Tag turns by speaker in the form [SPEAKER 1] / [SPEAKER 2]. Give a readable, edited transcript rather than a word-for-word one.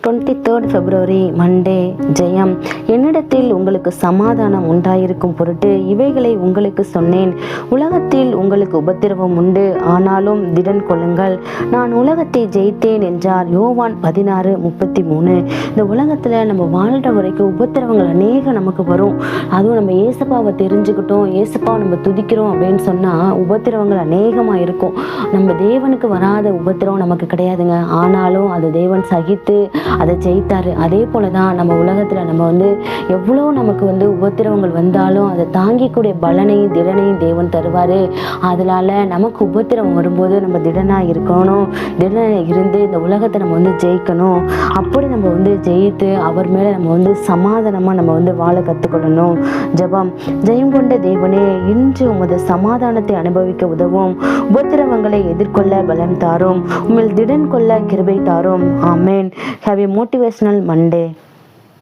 [SPEAKER 1] 23rd February Monday. ஜெயம். என்னிடத்தில் உங்களுக்கு சமாதானம் உண்டாயிருக்கும் பொருட்டு இவைகளை உங்களுக்கு சொன்னேன். உலகத்தில் உங்களுக்கு உபத்திரவம் உண்டு, ஆனாலும் திடன் கொள்ளுங்கள், நான் உலகத்தை ஜெயித்தேன் என்றார். யோவான் 16:33. இந்த உலகத்துல நம்ம வாழ்ற வரைக்கும் உபத்திரவங்கள் அநேகம் நமக்கு வரும். அதுவும் நம்ம ஏசப்பாவை தெரிஞ்சுக்கிட்டோம், ஏசப்பாவை நம்ம துதிக்கிறோம் அப்படின்னு சொன்னா உபத்திரவங்கள் அநேகமா இருக்கும். நம்ம தேவனுக்கு வராத உபத்திரவம் நமக்கு கிடையாதுங்க. ஆனாலும் அது தேவன் சகித்து அதை ஜெயித்தாரு. அதே போலதான் நம்ம உலகத்துல நம்ம எவ்வளோ நமக்கு உபத்திரவங்கள் வந்தாலும் அதை தாங்கிக்கூடிய பலனையும் திடனையும் தேவன் தருவாரு. அதனால நமக்கு உபத்திரவம் வரும்போது நம்ம திடனா இருக்கணும், திடனா இருந்து இந்த உலகத்தை நம்ம ஜெயிக்கணும். அப்படி நம்ம ஜெயித்து அவர் மேல நம்ம சமாதானமா நம்ம வாழ கத்துக்கொள்ளணும். ஜெபம். ஜெயம் கொண்ட தேவனே, இன்று உமது சமாதானத்தை அனுபவிக்க உதவும். உபத்திரவங்களை எதிர்கொள்ள பலன் தாரும். உம்மில் திடன் கொள்ள கிருபை தாரும். ஆமென். Have a motivational Monday.